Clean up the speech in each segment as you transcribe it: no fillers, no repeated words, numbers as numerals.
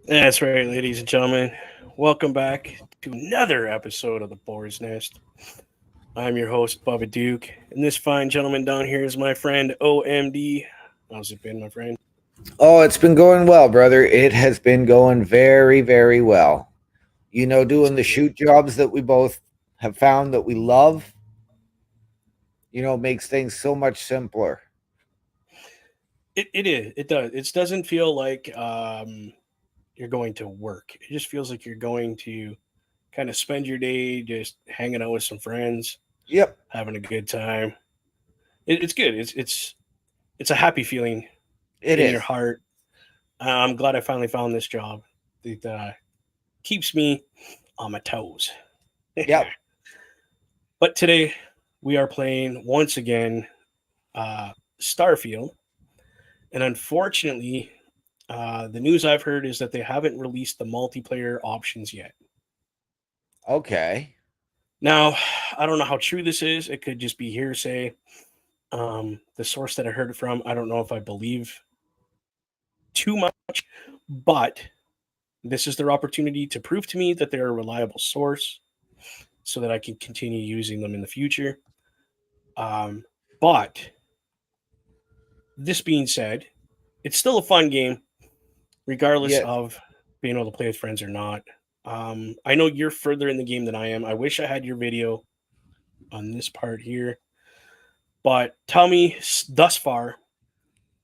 That's right, ladies and gentlemen. Welcome back to another episode of the Boar's Nest. I'm your host, Bubba Duke, and this fine gentleman down here is my friend OMD. How's it been, my friend? Oh, it's been going well, brother. It has been going very, very well. It's Doing the good. shoot jobs that we both have found that we love, makes things so much simpler. It is. It does. It doesn't feel like you're going to work. It just feels like you're going to kind of spend your day just hanging out with some friends, Yep, having a good time. It's good. It's a happy feeling it in your is. heart. I'm glad I finally found this job. It keeps me on my toes. Yep. But today we are playing once again uh, Starfield, and unfortunately, the news I've heard is that they haven't released the multiplayer options yet. Okay. Now, I don't know how true this is. It could just be hearsay. The source that I heard it from, I don't know if I believe too much, but this is their opportunity to prove to me that they're a reliable source so that I can continue using them in the future. Um, but this being said, it's still a fun game, regardless Yes. of being able to play with friends or not. I know you're further in the game than I am. I wish I had your video on this part here, but tell me thus far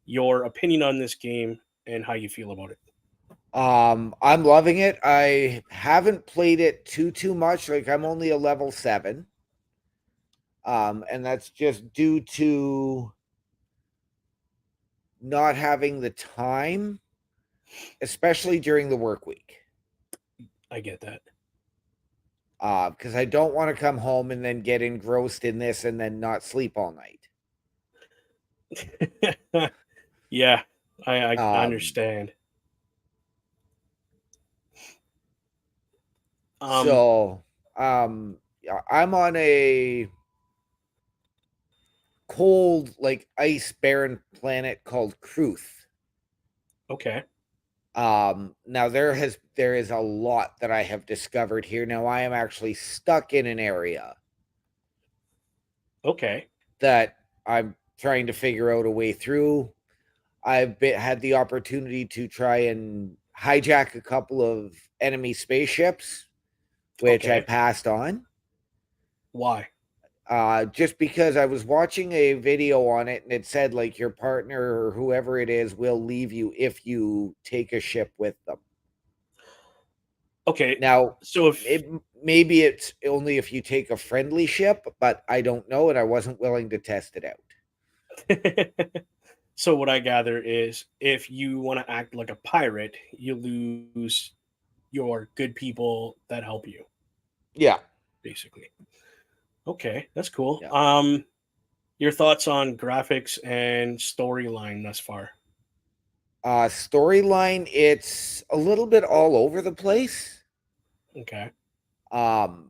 your opinion on this game and how you feel about it. I'm loving it. I haven't played it too much. Like I'm only a level 7. And that's just due to not having the time, especially during the work week. I get that. Because I don't want to come home and then get engrossed in this and then not sleep all night. Yeah, I Um, understand. Um, so yeah, I'm on a cold, like ice barren planet called Kruth. okay, Now there is a lot that I have discovered here. Now I am actually stuck in an area okay, that I'm trying to figure out a way through. Had the opportunity to try and hijack a couple of enemy spaceships, which I okay. passed on. Why? Just because I was watching a video on it and it said like your partner or whoever it is will leave you if you take a ship with them. Okay, Now, so if maybe it's only if you take a friendly ship, but I don't know, and I wasn't willing to test it out. so what I gather is if you want to act like a pirate, you lose your good people that help you, Yeah, basically. Okay, that's cool. yeah. Your thoughts on graphics and storyline thus far? Storyline, it's a little bit all over the place. Okay, Um,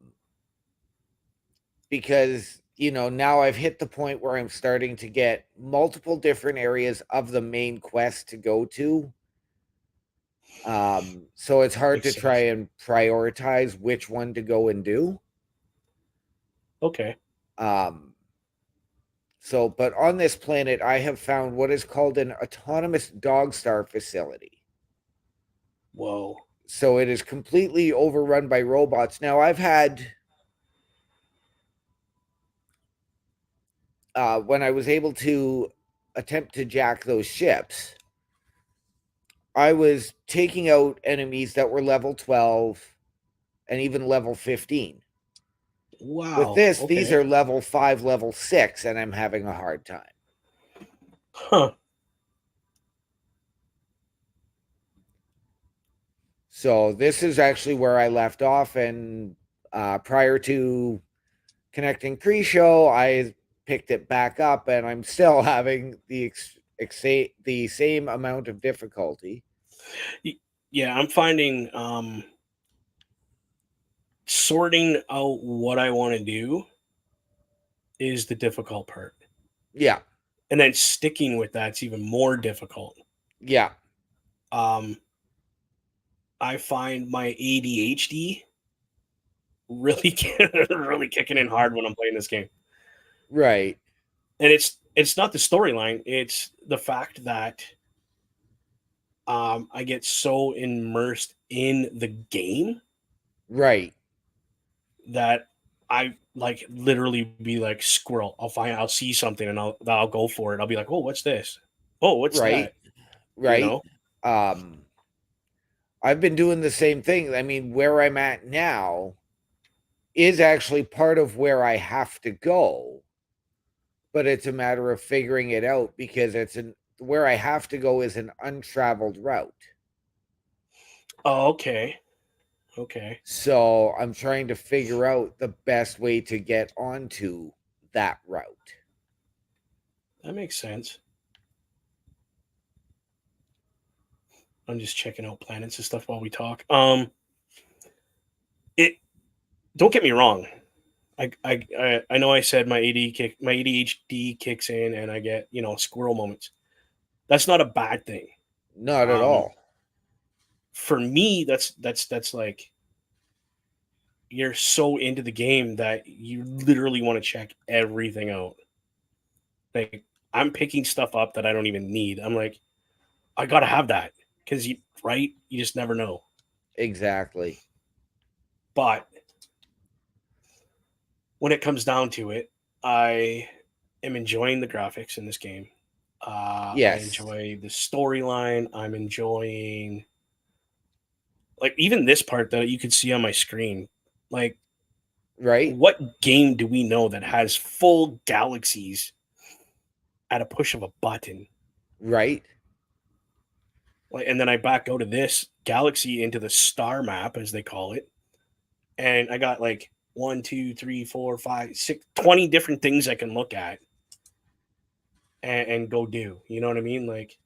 because now I've hit the point where I'm starting to get multiple different areas of the main quest to go to. So it's hard makes to try sense. and prioritize which one to go and do. Okay, Um, but on this planet, I have found what is called an autonomous dog star facility. whoa, So it is completely overrun by robots. Now I've had when I was able to attempt to jack those ships, I was taking out enemies that were level 12 and even level 15. With wow, this, these okay, are level 5, level 6, and I'm having a hard time. huh? So this is actually where I left off, and prior to connecting pre-show, I picked it back up, and I'm still having the same amount of difficulty. Y- Yeah, I'm finding sorting out what I want to do is the difficult part, Yeah, and then sticking with that's even more difficult. yeah, Um, I find my ADHD really really kicking in hard when I'm playing this game. Right. And it's not the storyline, it's the fact that I get so immersed in the game Right. that I like literally be like squirrel. I'll see something and I'll go for it. I'll be like, oh, what's this? Oh, what's Right. that? You Right. know? Um, I've been doing the same thing. I mean, where I'm at now is actually part of where I have to go, but it's a matter of figuring it out because where I have to go is an untraveled route. Oh, okay. Okay. So I'm trying to figure out the best way to get onto that route. That makes sense. I'm just checking out planets and stuff while we talk. It don't get me wrong. I know I said my ADHD kicks in and I get, squirrel moments. That's not a bad thing. Not at Um, all. for me, that's like you're so into the game that you literally want to check everything out. Like I'm picking stuff up that I don't even need. I'm like, I gotta have that because you just never know. Exactly. But when it comes down to it, I am enjoying the graphics in this game. I Yes. enjoy the storyline. I'm enjoying like even this part that you can see on my screen. Like, Right. what game do we know that has full galaxies at a push of a button? Right. Like, and then I back out of this galaxy into the star map, as they call it, and I got like 20 different things I can look at and go do. You know what I mean? Like,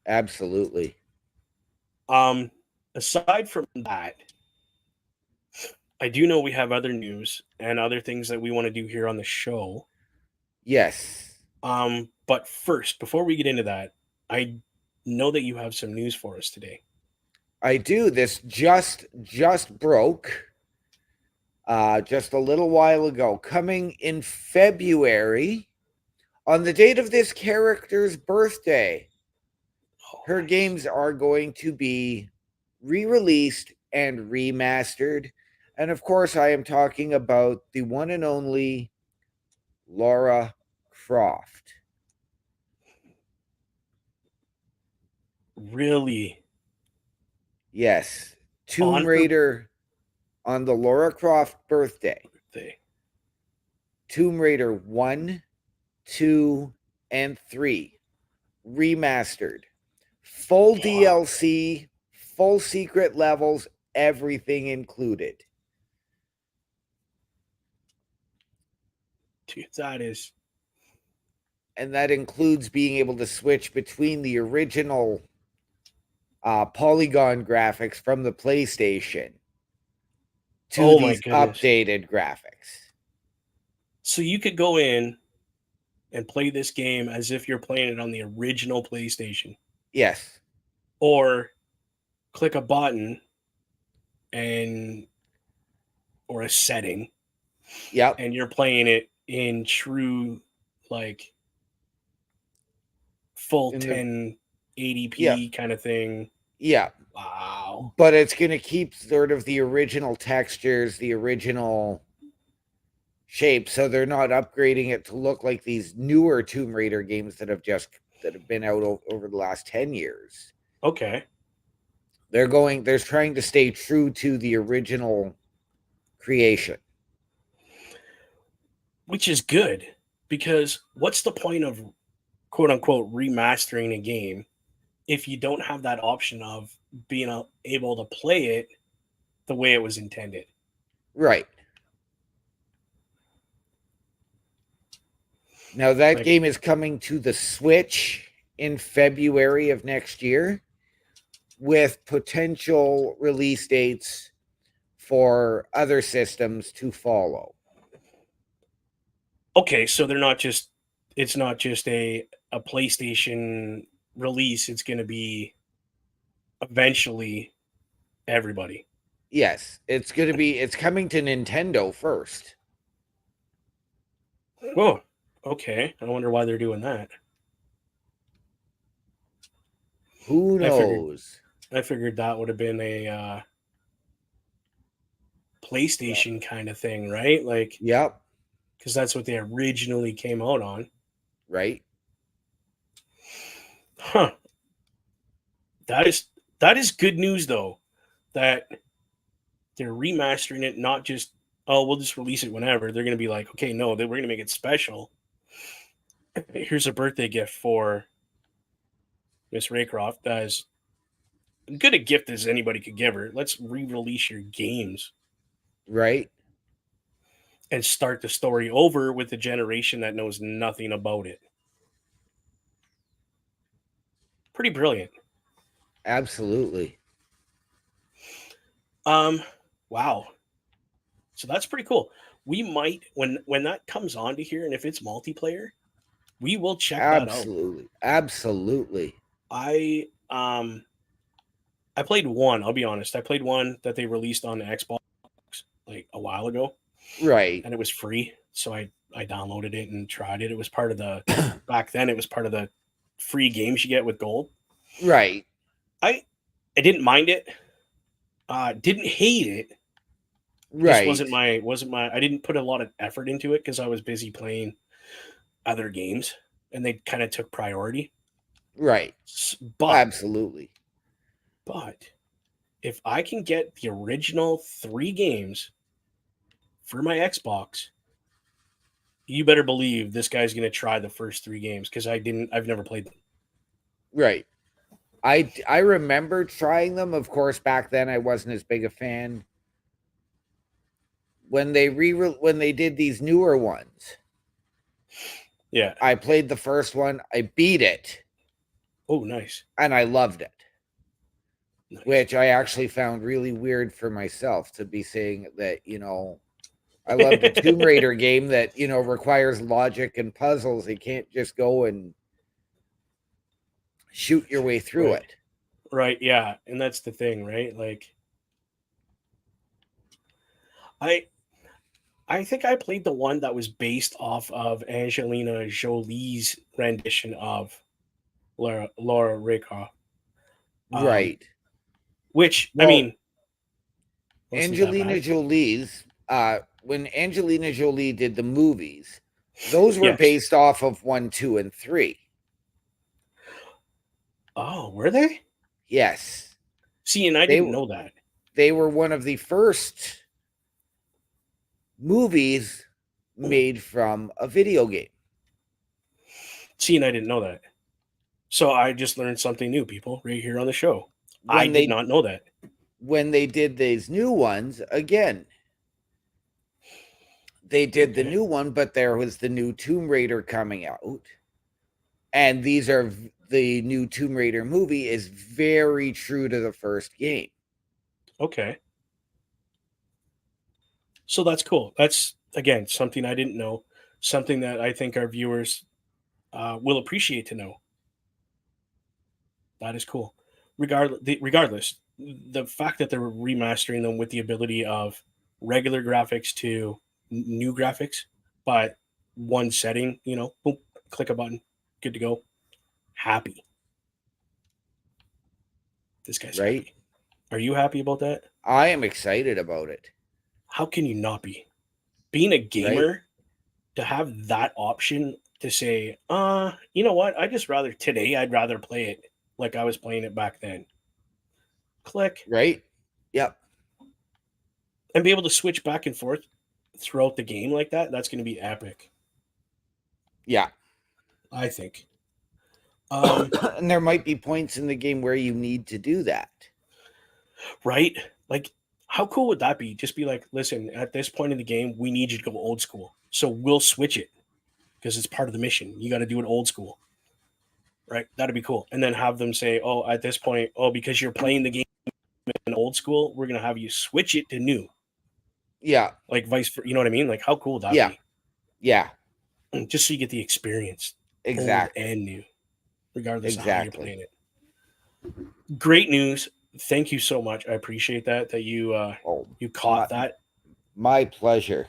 Absolutely. um, aside from that, I do know we have other news and other things that we want to do here on the show. Yes. But first, before we get into that, I know that you have some news for us today. I do. This just broke just a little while ago. Coming in February, on the date of this character's birthday, Oh, her nice. games are going to be re-released and remastered. And of course, I am talking about the one and only Lara Croft. Really? Yes, On Tomb her Raider on the Lara Croft birthday. birthday. Tomb Raider 1, 2, and 3 remastered. Full Wow. DLC, full secret levels, everything included. Dude, that is And that includes being able to switch between the original polygon graphics from the PlayStation to oh my these goodness. updated graphics. So you could go in and play this game as if you're playing it on the original PlayStation, Yes. or click a button and or a setting Yep. and you're playing it in true like full In the 1080p Yep. kind of thing. Yeah. Wow. But it's going to keep sort of the original textures, the original shape, so they're not upgrading it to look like these newer Tomb Raider games that have been out over the last 10 years. Okay. They're trying to stay true to the original creation. Which is good because what's the point of quote unquote remastering a game if you don't have that option of being able to play it the way it was intended? Right. Now that Like, game is coming to the Switch in February of next year with potential release dates for other systems to follow. okay, so it's not just a PlayStation release, it's going to be eventually everybody. Yes, it's coming to Nintendo first. Whoa. Okay. I wonder why they're doing that. Who knows? I figured that would have been a PlayStation kind of thing, right? Like, Yep. because that's what they originally came out on. Right. Huh. That is good news though. That they're remastering it, not just, oh, we'll just release it whenever. They're gonna be like, okay, no, we're gonna make it special. Here's a birthday gift for Miss Raycroft. As good a gift as anybody could give her. Let's re-release your games Right. and start the story over with a generation that knows nothing about it. Pretty brilliant. Absolutely. Wow. So that's pretty cool. We might when that comes onto here, and if it's multiplayer, we will check that out. Absolutely. Absolutely. I played one, I'll be honest. I played one that they released on the Xbox like a while ago, Right. and it was free. So I downloaded it and tried it. It was part of the back then it was part of the free games you get with gold. Right. I didn't mind it. Didn't hate it. Just Right. wasn't my I didn't put a lot of effort into it because I was busy playing other games and they kind of took priority. Right. But Absolutely. if I can get the original 3 games for my Xbox, you better believe this guy's going to try the first 3 games because I've never played them. Right. I remember trying them. Of course, back then I wasn't as big a fan. When they did these newer ones, Yeah. I played the first one. I beat it. Oh, nice. And I loved it. Nice. Which I actually found really weird for myself to be saying that, I love the Tomb Raider game that, requires logic and puzzles. You can't just go and shoot your way through Right. it. Right, yeah. And that's the thing, right? Like I think I played the one that was based off of Angelina Jolie's rendition of Laura Rickoff. Right. Which, Well, I mean, wasn't that Angelina bad. Jolie's, when Angelina Jolie did the movies, those were Yes. based off of 1, 2, and 3. Oh, were they? Yes. See, and I didn't know that. They were one of the first movies made from a video game. See, and I didn't know that. So I just learned something new, people, right here on the show. I did not know that. When they did these new ones, again, they did the new one, but there was the new Tomb Raider coming out. And the new Tomb Raider movie is very true to the first game. Okay. So that's cool. That's, again, something I didn't know. Something that I think our viewers will appreciate to know. That is cool. Regardless, the fact that they're remastering them with the ability of regular graphics to new graphics, but one setting, boom, click a button, good to go. Happy. This guy's right? happy. Are you happy about that? I am excited about it. How can you not be? Being a gamer, right? To have that option to say, you know what? I'd rather play it like I was playing it back then. Click. Right? Yep. And be able to switch back and forth throughout the game like that, that's going to be epic. Yeah. I think. And there might be points in the game where you need to do that. Right? Like, how cool would that be? Just be like, listen, at this point in the game, we need you to go old school. So we'll switch it because it's part of the mission. You got to do it old school. Right? That'd be cool. And then have them say, oh, at this point, because you're playing the game in old school, we're going to have you switch it to new. Yeah. Like vice versa. You know what I mean? Like, how cool would that be? Yeah. Just so you get the experience. Exactly. Old and new. Regardless of how you're playing it. Great news. thank you so much. I appreciate that you Oh, you caught my, that. my pleasure.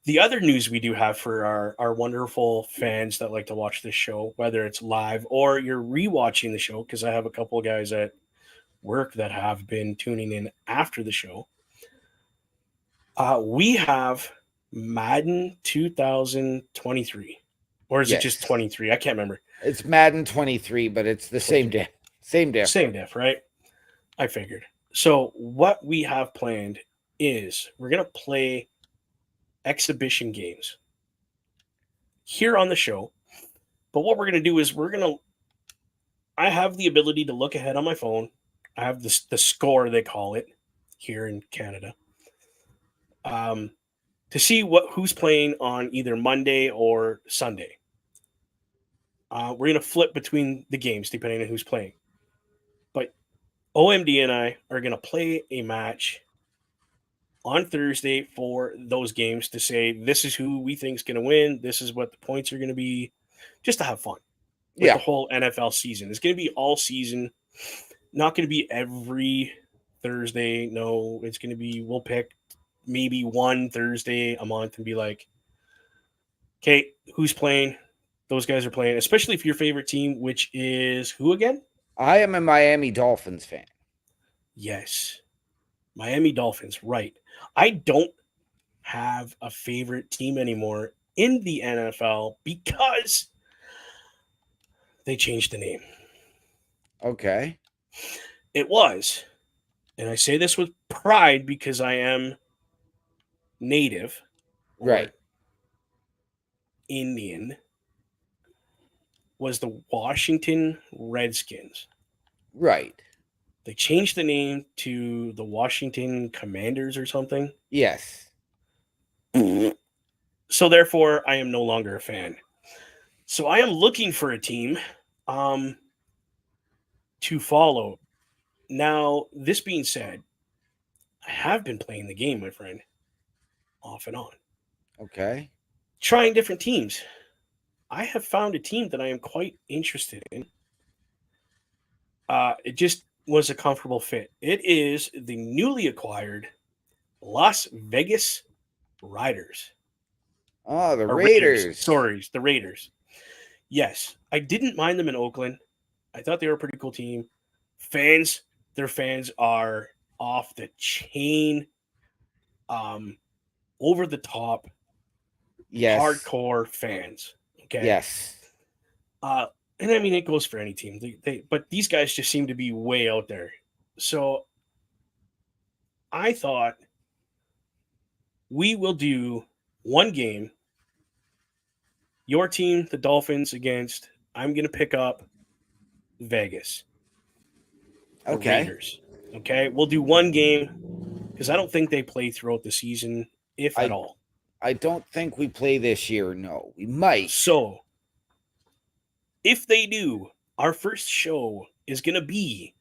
The other news we do have for our wonderful fans that like to watch this show, whether it's live or you're rewatching the show, because I have a couple of guys at work that have been tuning in after the show. We have Madden 2023, or is it just Yes. 23? I can't remember. It's Madden 23, but it's the same 23. day. Same diff. Same diff, right? I figured. So what we have planned is we're gonna play exhibition games here on the show. But what we're gonna do is I have the ability to look ahead on my phone. I have the score, they call it here in Canada, um, to see who's playing on either Monday or Sunday. We're gonna flip between the games depending on who's playing. But OMD and I are gonna play a match on Thursday for those games to say this is who we think is gonna win. This is what the points are gonna be, just to have fun with the Yeah. whole NFL season. It's gonna be all season. Not going to be every Thursday. No, it's going to be, we'll pick maybe one Thursday a month and be like, okay, who's playing? Those guys are playing, especially if your favorite team, which is who again? I am a Miami Dolphins fan. Yes, Miami Dolphins. Right. I don't have a favorite team anymore in the NFL because they changed the name. Okay. It was, and I say this with pride because I am native or Right. Indian, was the Washington Redskins. Right. They changed the name to the Washington Commanders or something. Yes. So therefore, I am no longer a fan. So I am looking for a team to follow. Now, this being said, I have been playing the game, my friend, off and on, Okay. trying different teams. I have found a team that I am quite interested in. It just was a comfortable fit. It is the newly acquired Las Vegas Riders. Oh, the Or Raiders. Raiders. Sorry, the Raiders. Yes, I didn't mind them in Oakland. I thought they were a pretty cool team. Their fans are off the chain, over the top, Yes. hardcore fans. Okay. Yes. And I mean, it goes for any team. But these guys just seem to be way out there. So I thought we will do one game. Your team, the Dolphins, against, I'm going to pick up Vegas. Okay. Raiders. Okay. We'll do one game because I don't think they play throughout the season, if at all. I don't think we play this year. No, we might. So if they do, our first show is going to be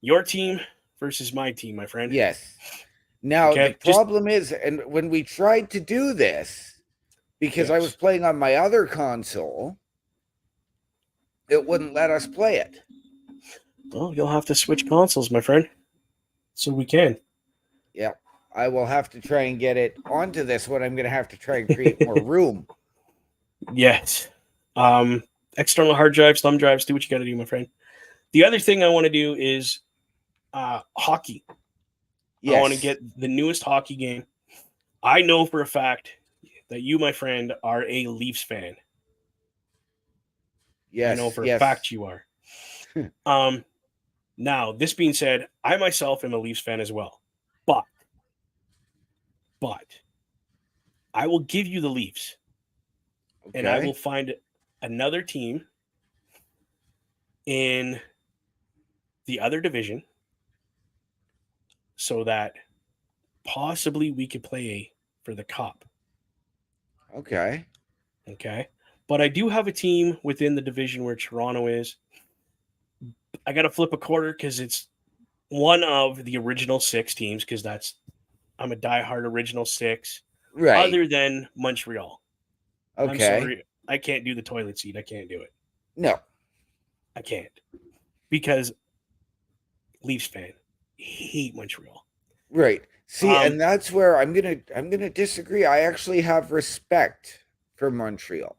your team versus my team, my friend. Yes. Now, Okay, the problem is, and when we tried to do this, because I was playing on my other console, it wouldn't let us play it. Well, you'll have to switch consoles, my friend, so we can. Yeah. I will have to try and get it onto this one. I'm going to have to try and create more room. Yes. External hard drives, thumb drives, do what you got to do, my friend. The other thing I want to do is hockey. Yes. I want to get the newest hockey game. I know for a fact that you, my friend, are a Leafs fan. Yes. I know for a fact you are. Now, this being said, I myself am a Leafs fan as well. But I will give you the Leafs. Okay. And I will find another team in the other division so that possibly we could play for the cup. Okay. Okay. But I do have a team within the division where Toronto is. I got to flip a quarter because it's one of the original 6 teams, because I'm a diehard original 6. Right. Other than Montreal. Okay. I'm sorry. I can't do the toilet seat. I can't do it. No. I can't. because Leafs fan, hate Montreal. Right. See, Um, and that's where I'm gonna disagree. I actually have respect for Montreal.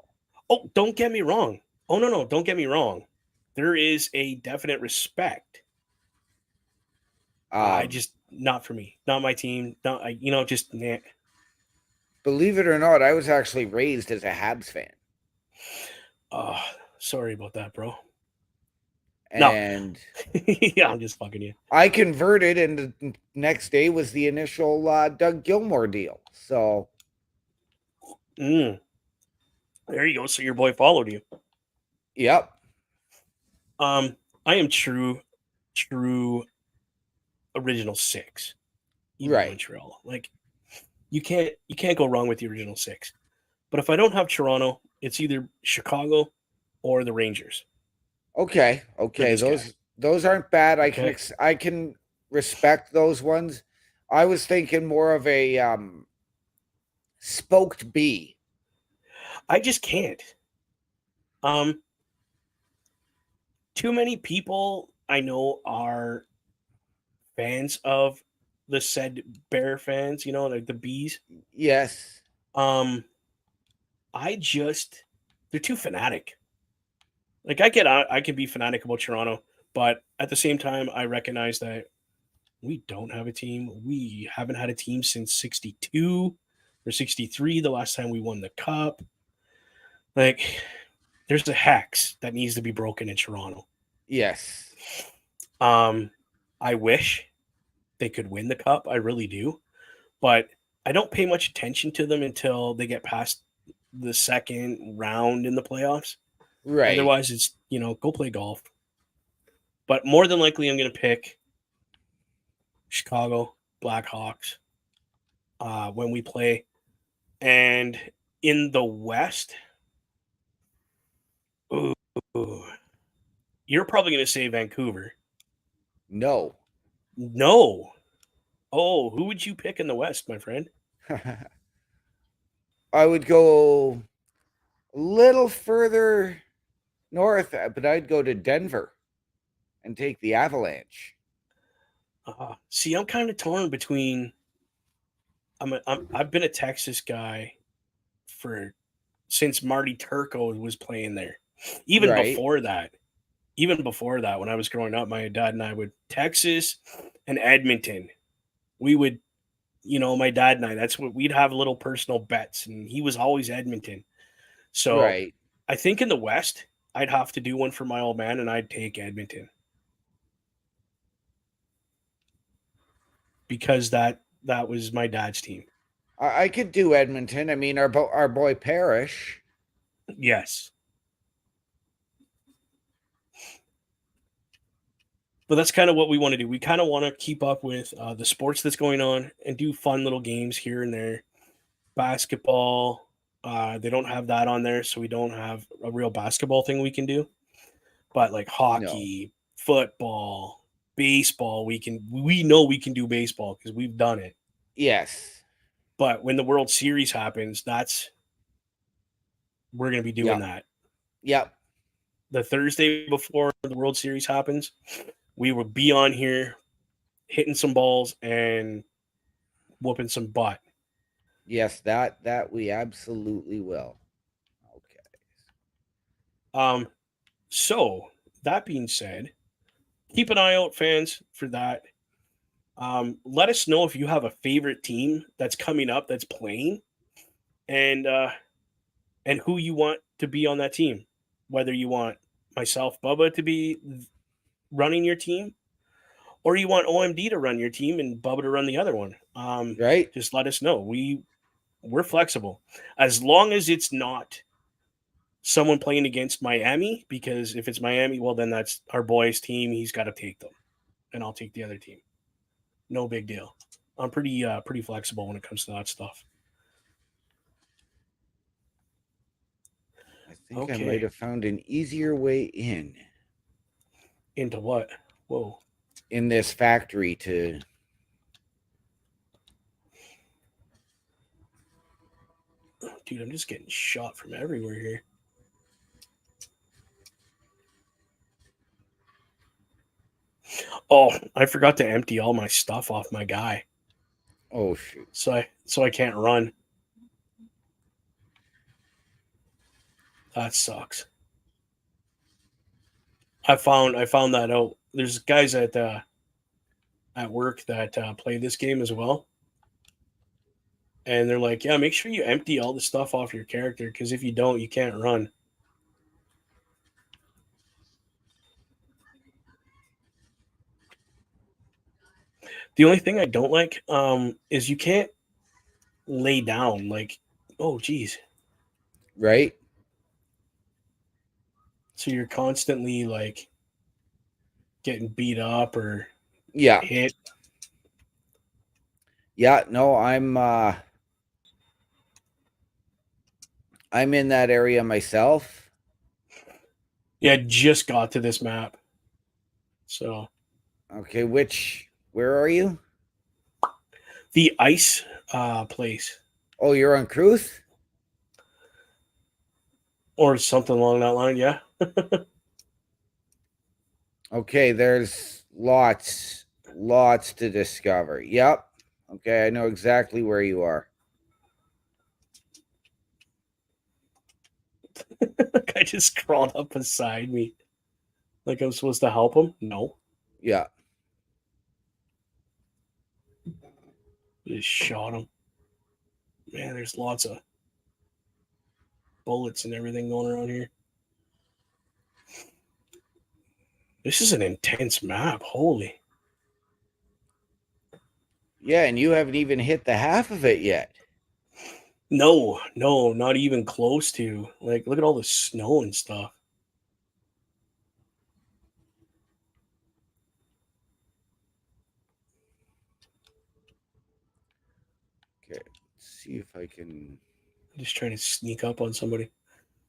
oh, don't get me wrong. Oh no, don't get me wrong. There is a definite respect. I Um, just not for me, not my team. Not just nah. Believe it or not, I was actually raised as a Habs fan. Oh, sorry about that, bro. No, And yeah, I'm just fucking you. I converted, and the next day was the initial Doug Gilmore deal. So, There you go. So your boy followed you. yep. I am true original six. Even Right. Montreal. Like you can't go wrong with the original six. But if I don't have Toronto, it's either Chicago or the Rangers Okay. for Okay. this guy. Those aren't bad. Okay. I can respect those ones. I was thinking more of a spoked bee. I just can't. Um, too many people I know are fans of the said Bear fans, like the bees. Yes. Um, they're too fanatic. Like I can be fanatic about Toronto, but at the same time, I recognize that we don't have a team. We haven't had a team since '62 or '63, the last time we won the cup. Like, there's a hex that needs to be broken in Toronto. Yes. Um, I wish they could win the cup. I really do, but I don't pay much attention to them until they get past the second round in the playoffs. Right. Otherwise, it's go play golf. But more than likely, I'm going to pick Chicago Blackhawks when we play. And in the West, ooh, you're probably going to say Vancouver. No. No. Oh, who would you pick in the West, my friend? I would go a little further north, but I'd go to Denver and take the Avalanche. See, I'm kind of torn between. I've been a Texas guy for since Marty Turco was playing there. Even Right. before that, when I was growing up, my dad and I would Texas and Edmonton. We would, my dad and I. That's what we'd have little personal bets, and he was always Edmonton. So Right. I think in the West, I'd have to do one for my old man, and I'd take Edmonton because that was my dad's team. I could do Edmonton. I mean, our boy Parrish. Yes. But that's kind of what we want to do. We kind of want to keep up with the sports that's going on and do fun little games here and there. Basketball, they don't have that on there, so we don't have a real basketball thing we can do. But like No. hockey, football, baseball, we know we can do baseball because we've done it. Yes. But when the World Series happens, we're going to be doing Yep. that. Yep. The Thursday before the World Series happens, we will be on here hitting some balls and whooping some butt. Yes, that we absolutely will. Okay. So that being said, keep an eye out, fans, for that. Let us know if you have a favorite team that's coming up that's playing, and who you want to be on that team. Whether you want myself, Bubba, to be running your team, or you want OMD to run your team and Bubba to run the other one. Right? Just let us know. We're flexible as long as it's not someone playing against Miami, because if it's Miami, well, then that's our boy's team. He's got to take them, and I'll take the other team. No big deal. I'm pretty flexible when it comes to that stuff. I think I might Okay, have found an easier way into what? Whoa, in this factory to dude, I'm just getting shot from everywhere here. Oh, I forgot to empty all my stuff off my guy, Oh shoot. so I can't run. That sucks. I found that out. There's guys at work that play this game as well, and they're like, "Yeah, make sure you empty all the stuff off your character because if you don't, you can't run." The only thing I don't like is you can't lay down. Like, oh geez, Right? so you're constantly like getting beat up or Yeah. hit. Yeah, no, I'm in that area myself. Yeah, I just got to this map, so Okay, where are you? the ice place Oh, you're on Cruise? or something along that line. Yeah. Okay, there's lots to discover. Yep. Okay, I know exactly where you are. Guy just crawled up beside me. Like I'm supposed to help him? No. Yeah. Just shot him. Man, there's lots of bullets and everything going around here. This is an intense map. Holy. Yeah, and you haven't even hit the half of it yet. No, not even close to. Like, look at all the snow and stuff. Okay, let's see if I can. I'm just trying to sneak up on somebody.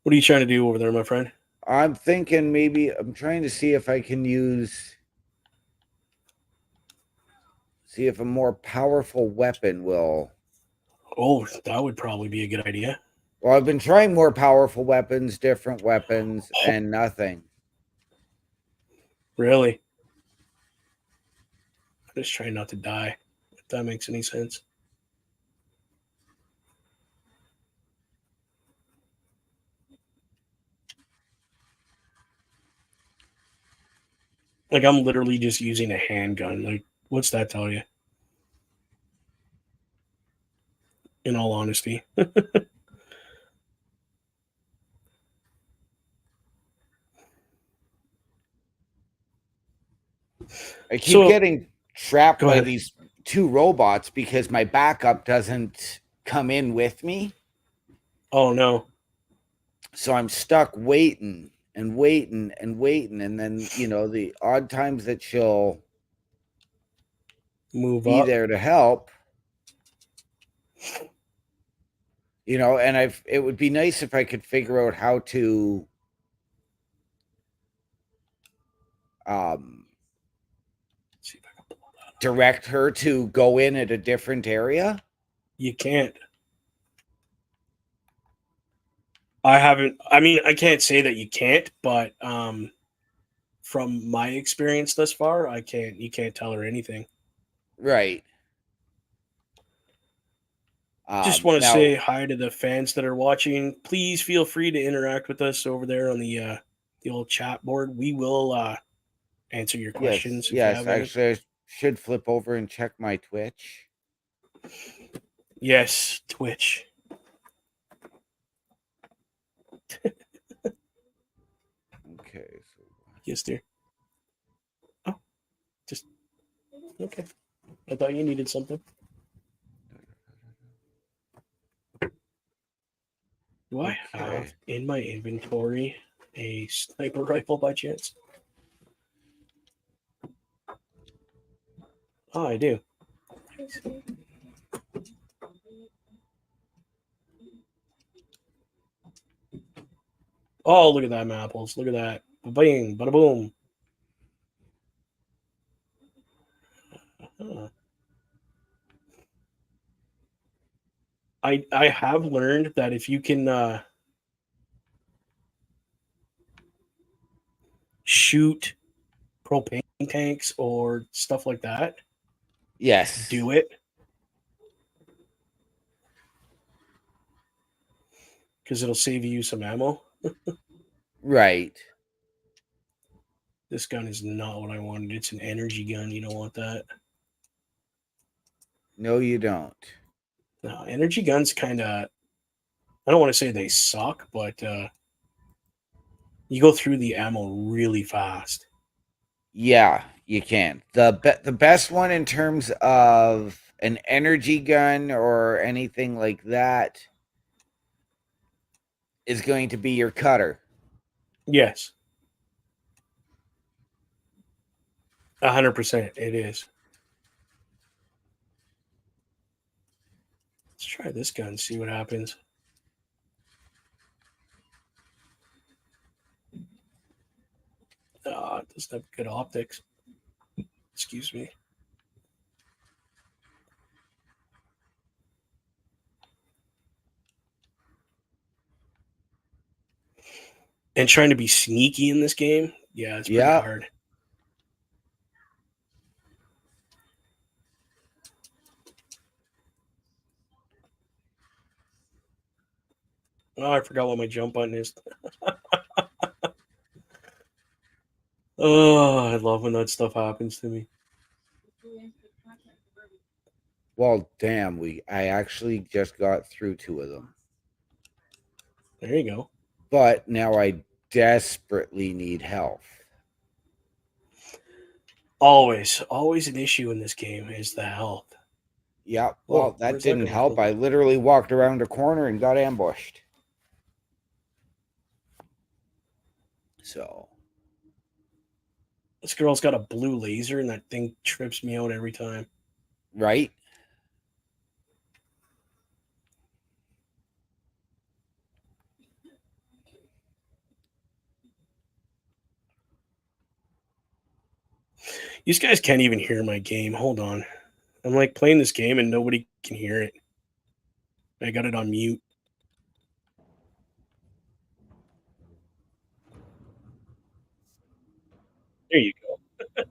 What are you trying to do over there, my friend? I'm thinking I'm trying to see if I can see if a more powerful weapon will. Oh, that would probably be a good idea. Well, I've been trying more powerful weapons, different weapons, Oh, and nothing. really? I'm just trying not to die, if that makes any sense. Like, I'm literally just using a handgun. Like, what's that tell you? In all honesty. I keep So, getting trapped go by ahead. these two robots because my backup doesn't come in with me. Oh, no. So I'm stuck waiting and waiting and waiting. And then, the odd times that she'll Move be up. there to help, and it would be nice if I could figure out how to See if I can pull that up. direct her to go in at a different area. You can't. I can't say that you can't, but from my experience thus far, you can't tell her anything. Right. Just want to Now, say hi to the fans that are watching. Please feel free to interact with us over there on the old chat board. We will answer your questions if you yes. have any. Actually, I should flip over and check my Twitch. Yes, Twitch. Okay. So Yes, dear. Oh, just okay. I thought you needed something. Do I have in my inventory a sniper rifle by chance? Oh, I do. Oh, look at that, Mapples. Look at that. Bing, bada boom. Huh. I have learned that if you can shoot propane tanks or stuff like that, Yes. do it. Because it'll save you some ammo. Right. This gun is not what I wanted. It's an energy gun. You don't want that. No, you don't. No, energy guns kind of, I don't want to say they suck, but you go through the ammo really fast. Yeah, you can. The best one in terms of an energy gun or anything like that is going to be your cutter. Yes. 100%. It is. Let's try this gun, see what happens. It doesn't have good optics. Excuse me. And trying to be sneaky in this game, yeah, it's pretty Yeah. hard. Oh, I forgot what my jump button is. Oh, I love when that stuff happens to me. Well, damn, I actually just got through 2 of them. There you go. But now I desperately need health. Always an issue in this game is the health. Yeah, well, that where's that didn't coming help. from? I literally walked around a corner and got ambushed. So, This girl's got a blue laser, and that thing trips me out every time. right? These guys can't even hear my game. Hold on. I'm like playing this game and nobody can hear it. I got it on mute. There you go.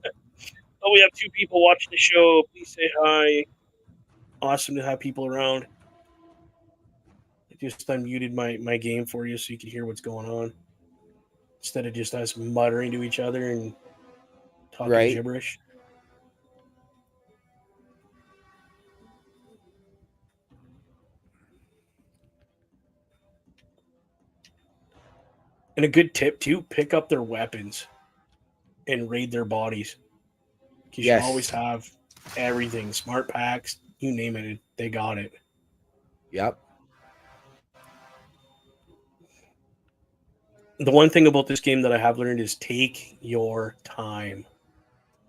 Oh, we have 2 people watching the show. Please say hi. Awesome to have people around. I just unmuted my game for you so you can hear what's going on. Instead of just us muttering to each other and talking Right? gibberish. And a good tip too, pick up their weapons and raid their bodies. Because you always Yes. have everything. Smart packs, you name it, they got it. Yep. The one thing about this game that I have learned is take your time.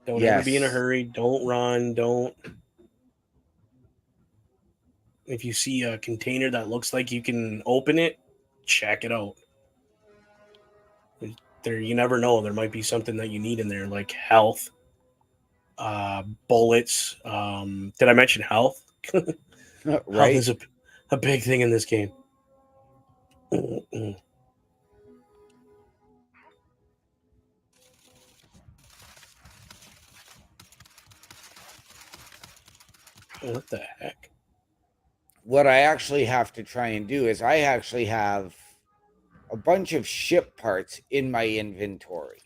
Don't ever be in a Yes. hurry. Don't run. Don't. If you see a container that looks like you can open it, check it out. There, you never know. There might be something that you need in there, like health, bullets. Did I mention health? Health Right? is a big thing in this game. What the heck? What I actually have to try and do is I actually have a bunch of ship parts in my inventory.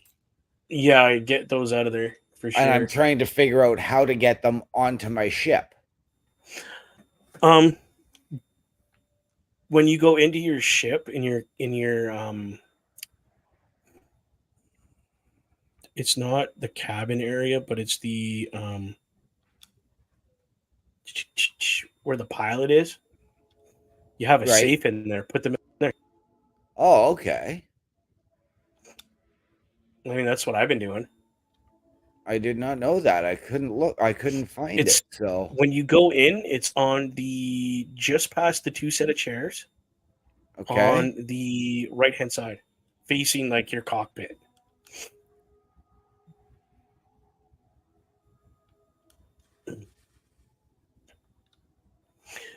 Yeah, I get those out of there for And I'm sure. trying to figure out how to get them onto my ship. Um, when you go into your ship in your it's not the cabin area, but it's the where the pilot is. You have a Right? safe in there. Put them in there. Oh, okay. I mean, that's what I've been doing. I did not know that. I couldn't look. I couldn't find It's it. So, when you go in, it's on the just past the 2 set of chairs okay. on the right hand side, facing like your cockpit.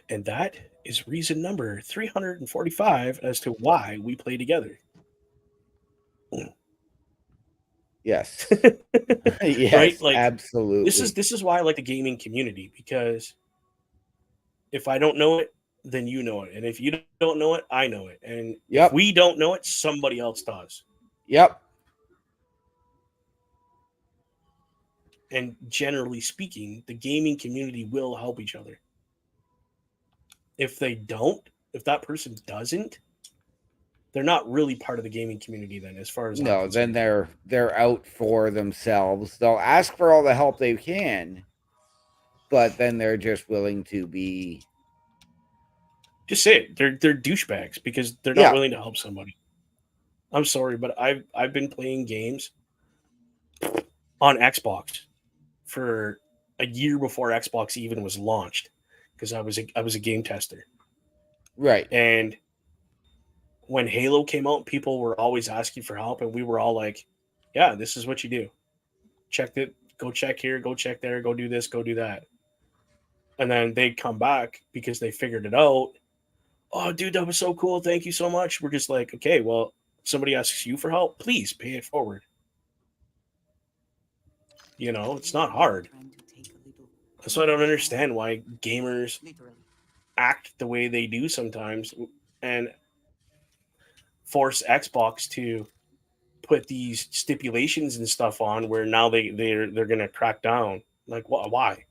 And that is reason number 345 as to why we play together. Yes. Yes, right? Like absolutely. this is why I like the gaming community, because if I don't know it, then you know it, and if you don't know it, I know it, and if Yep. we don't know it, somebody else does. Yep. And generally speaking, the gaming community will help each other. If they don't, if that person doesn't, they're not really part of the gaming community then, as far as I'm No, then concerned. they're out for themselves. They'll ask for all the help they can, but then they're just willing to be. Just say it. They're douchebags because they're not Yeah. willing to help somebody. I'm sorry, but I've been playing games on Xbox for a year before Xbox even was launched, because I was a game tester. Right. And when Halo came out, people were always asking for help, and we were all like, "Yeah, this is what you do. Check it. Go check here. Go check there. Go do this. Go do that." And then they'd come back because they figured it out. Oh, dude, that was so cool. Thank you so much. We're just like, okay, well, somebody asks you for help, please pay it forward. You know, it's not hard. So I don't understand why gamers act the way they do sometimes and force Xbox to put these stipulations and stuff on where now they're gonna crack down. Like, what? Why?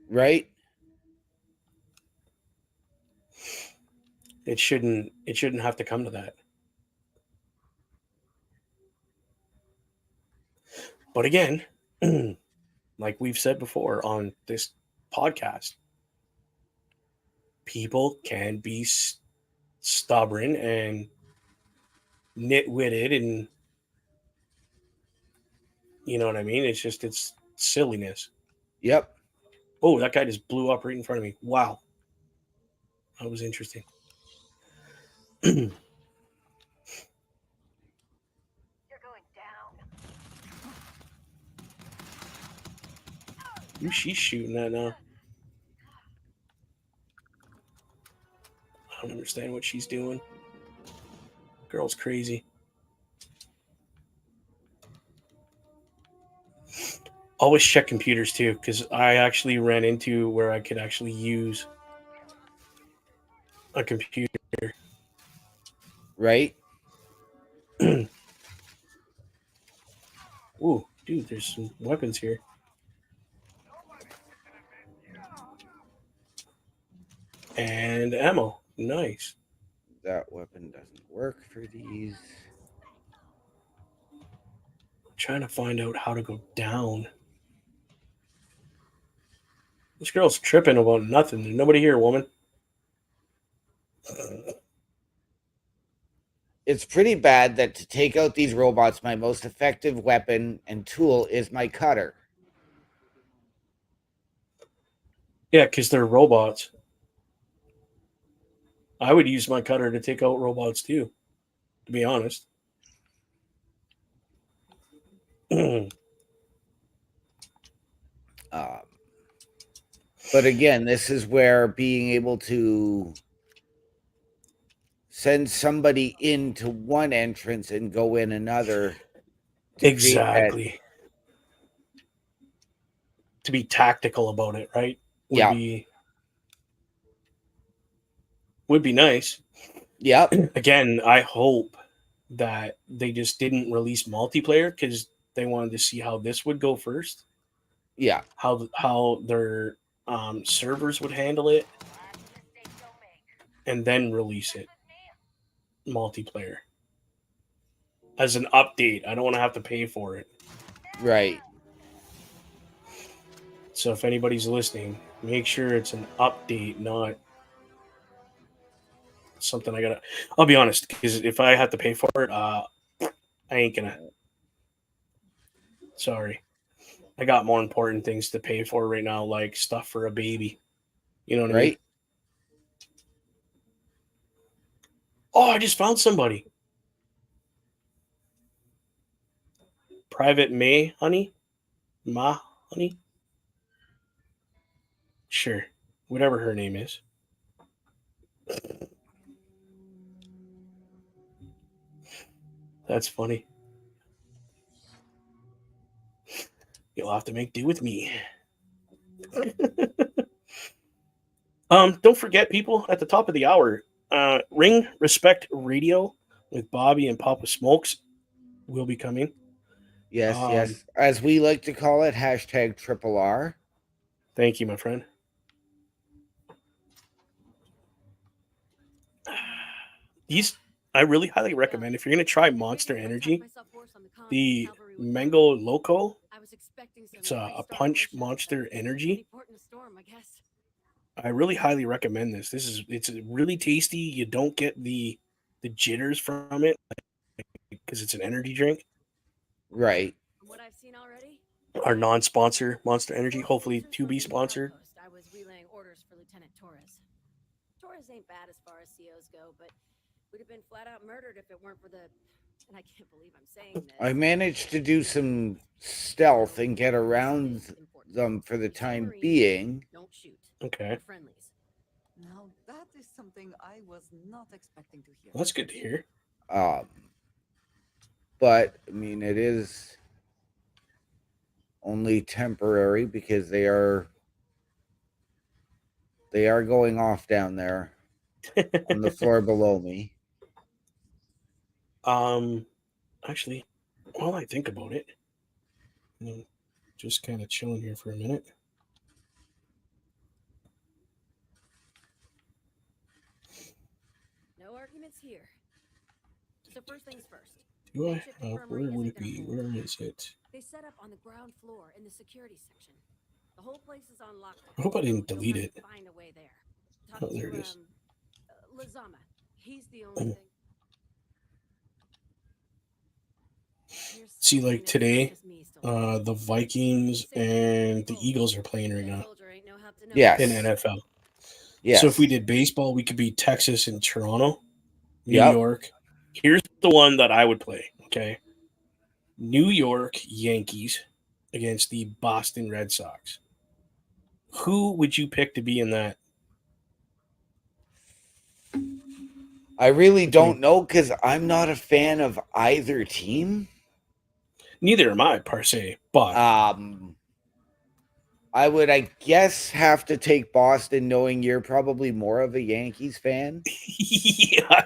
Right. It shouldn't have to come to that. But again, like we've said before on this podcast, people can be stubborn and nitwitted, and you know what I mean. It's silliness. Yep. Oh, that guy just blew up right in front of me. Wow, that was interesting. Ooh, she's shooting that now. I don't understand what she's doing. Girl's crazy. Always check computers too, because I actually ran into where I could actually use a computer. Right. Ooh, dude, there's some weapons here. And ammo. Nice. That weapon doesn't work for these. I'm trying to find out how to go down. This girl's tripping about nothing. There's nobody here, woman. It's pretty bad that to take out these robots, my most effective weapon and tool is my cutter. Yeah, because they're robots. I would use my cutter to take out robots too, to be honest. Um, but again, this is where being able to send somebody into one entrance and go in another to create that. Exactly. To be tactical about it, right? Would Yeah. be would be nice. Yep. Again, I hope that they just didn't release multiplayer because they wanted to see how this would go first, Yeah. how their servers would handle it, and then release it multiplayer as an update. I don't want to have to pay for it. Right. So if anybody's listening, make sure it's an update, not something I gotta. I'll be honest, because if I have to pay for it, I ain't gonna. Sorry, I got more important things to pay for right now, like stuff for a baby. You know what I mean? Right. Oh, I just found somebody. Private May, honey, Ma, honey. Sure, whatever her name is. That's funny. You'll have to make do with me. Don't forget, people, at the top of the hour, Ring Respect Radio with Bobby and Papa Smokes will be coming. Yes, yes. As we like to call it, hashtag triple R. Thank you, my friend. I really highly recommend, if you're going to try Monster Energy, the Mango Loco. It's a punch Monster Energy. I really highly recommend this. It's really tasty. You don't get the jitters from it because it's an energy drink. Right. What I've seen already. Our non-sponsor, Monster Energy, hopefully to be sponsored. I was relaying orders for Lieutenant Torres. Torres ain't bad as far as COs go, but we'd have been flat out murdered if it weren't for the. And I can't believe I'm saying this. I managed to do some stealth and get around them for the time being. Don't shoot. Okay. Friendlies. Now that is something I was not expecting to hear. Well, that's good to hear. But I mean, it is only temporary because they are going off down there on the floor below me. Actually, while I think about it, I'm just kind of chilling here for a minute. No arguments here. So first things first. Do I? Where would it be? Where is it? They set up on the ground floor in the security section. The whole place is on lockdown. I hope I didn't delete it. Find a way there. Oh, there it is. Lazama. He's the only thing. See, like today, the Vikings and the Eagles are playing right now. Yes. In NFL. Yes. So if we did baseball, we could be Texas and Toronto, New Yep. York. Here's the one that I would play, okay? New York Yankees against the Boston Red Sox. Who would you pick to be in that? I really don't know because I'm not a fan of either team. Neither am I, per se, but I would, I guess, have to take Boston, knowing you're probably more of a Yankees fan. yeah.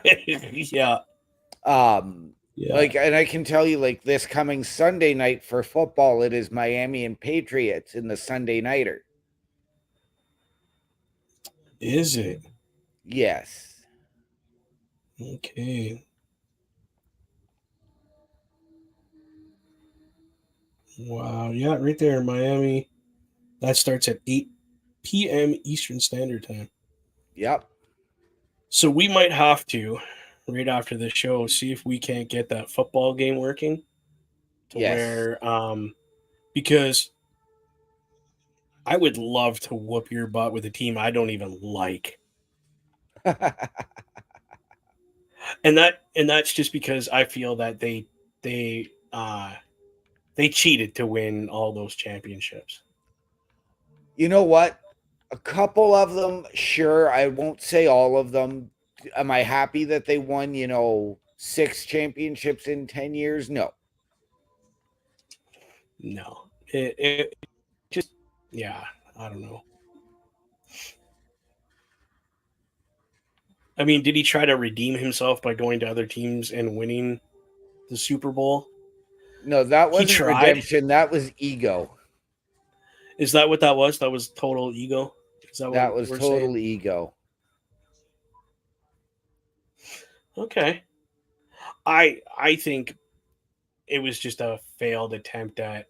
Yeah. Like, and I can tell you, like, this coming Sunday night for football, it is Miami and Patriots in the Sunday nighter. Is it? Yes. Okay. Wow. Yeah, right there, Miami. That starts at 8 p.m. Eastern Standard Time. Yep. So we might have to, right after the show, see if we can't get that football game working. To where, because I would love to whoop your butt with a team I don't even like. And that's just because I feel that they cheated to win all those championships. You know what? A couple of them, sure. I won't say all of them. Am I happy that they won, 6 championships in 10 years? No. No. It just, yeah, I don't know. I mean, did he try to redeem himself by going to other teams and winning the Super Bowl? No, that wasn't redemption. That was ego. Is that what that was? That was total ego? Is that was total ego. Okay. I think it was just a failed attempt at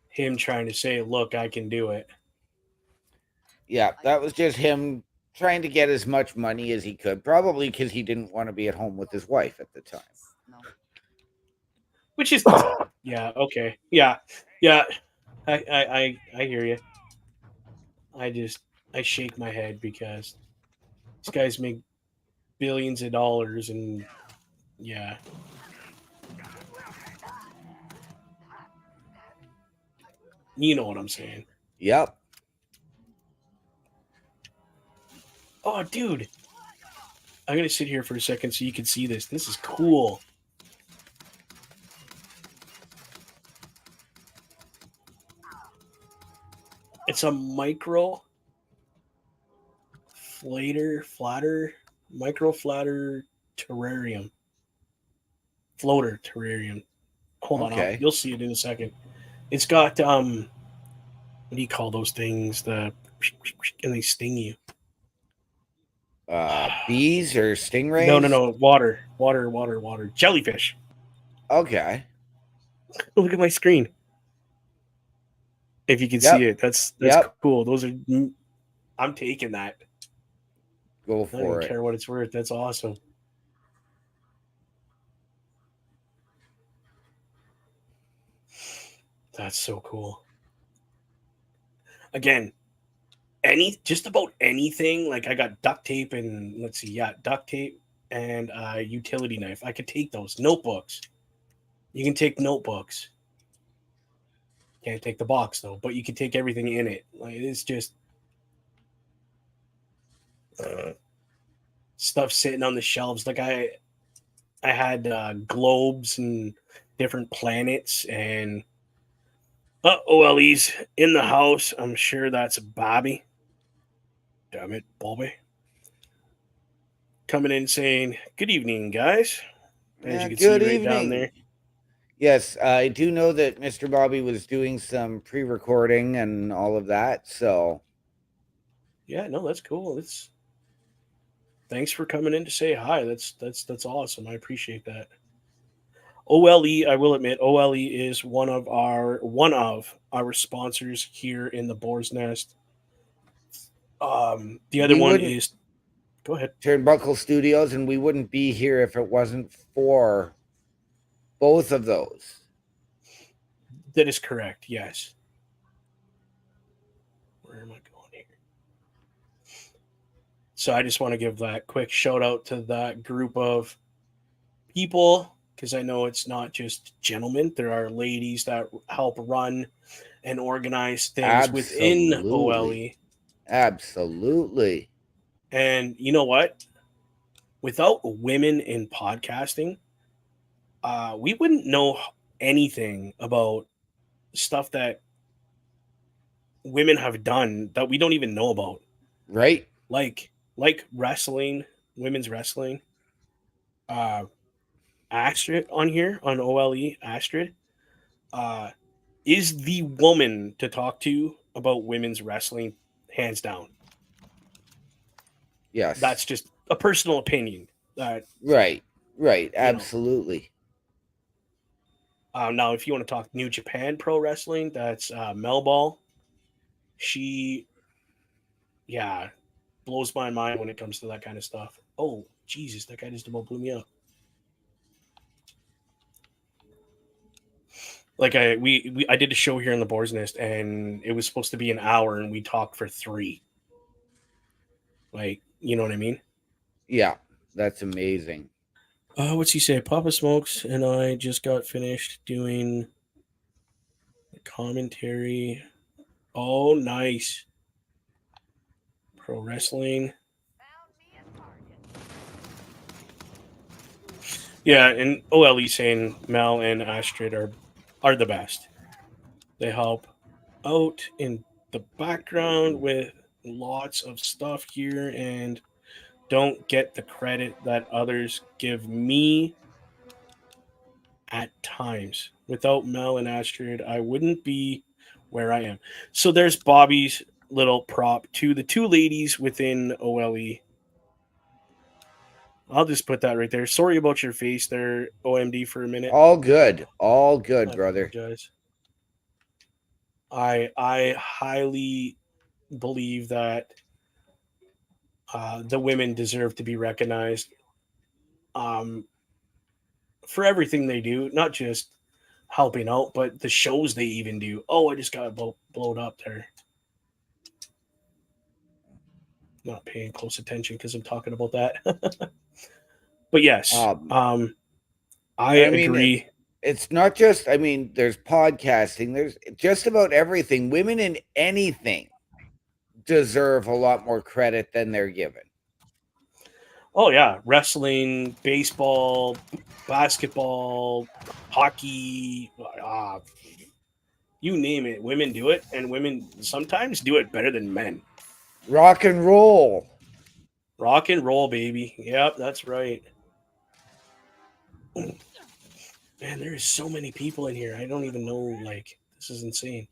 him trying to say, look, I can do it. Yeah, that was just him trying to get as much money as he could, probably because he didn't want to be at home with his wife at the time. No. Which is, yeah, okay. Yeah. I hear you. I shake my head because these guys make billions of dollars and yeah. You know what I'm saying. Yep. Oh, dude. I'm going to sit here for a second so you can see this. This is cool. It's a micro micro flatter terrarium. Floater terrarium. Hold on, Okay. you'll see it in a second. It's got what do you call those things? And they sting you. Bees or No, stingrays? water. Jellyfish. Okay. Look at my screen. If you can see Yep. it, that's Yep. cool. Those are. I'm taking that. Go I don't even for it. care what it's worth. That's awesome. That's so cool. Again, just about anything. Like I got duct tape and let's see, duct tape and utility knife. I could take those. Notebooks. You can take notebooks. Can't take the box though, but you can take everything in it. Like it's just stuff sitting on the shelves. Like I had globes and different planets and OLE's in the house. I'm sure that's Bobby. Damn it, Bobby. Coming in saying, "Good evening, guys." As you can see Good right down evening. there. Yes, I do know that Mr. Bobby was doing some pre-recording and all of that. So Yeah, no, that's cool. Thanks for coming in to say hi. That's awesome. I appreciate that. OLE, I will admit, OLE is one of our sponsors here in the Boar's Nest. The other we one wouldn't is, go ahead. Turnbuckle Studios, and we wouldn't be here if it wasn't for both of those. That is correct. Yes. Where am I going here? So I just want to give that quick shout out to that group of people because I know it's not just gentlemen. There are ladies that help run and organize things within OLE. Absolutely. And you know what? Without women in podcasting, we wouldn't know anything about stuff that women have done that we don't even know about. Right. Like wrestling, women's wrestling. Astrid on here on OLE, Astrid, is the woman to talk to about women's wrestling, hands down. Yes. That's just a personal opinion. Right. Absolutely. Now, if you want to talk New Japan Pro Wrestling, that's Mel Ball. She, blows my mind when it comes to that kind of stuff. Oh, Jesus, that guy just about blew me up. Like I did a show here in the Boar's Nest, and it was supposed to be an hour, and we talked for 3. Like, you know what I mean? Yeah, that's amazing. What's he say? Papa Smokes and I just got finished doing the commentary. Oh, nice. Pro wrestling. Yeah, and OLE saying Mel and Astrid are the best. They help out in the background with lots of stuff here and don't get the credit that others give me at times. Without Mel and Astrid, I wouldn't be where I am. So there's Bobby's little prop to the 2 ladies within OLE. I'll just put that right there. Sorry about your face there, OMD, for a minute. All good, I brother. apologize. I highly believe that the women deserve to be recognized for everything they do, not just helping out, but the shows they even do. Oh, I just got blowed up there. Not paying close attention because I'm talking about that. But yes, I agree. It's not just, there's podcasting, there's just about everything. Women in anything deserve a lot more credit than they're given. Oh, yeah. Wrestling, baseball, basketball, hockey. You name it, women do it, and women sometimes do it better than men. Rock and roll. Rock and roll, baby. Yep, that's right. Man, there is so many people in here. I don't even know. Like, this is insane.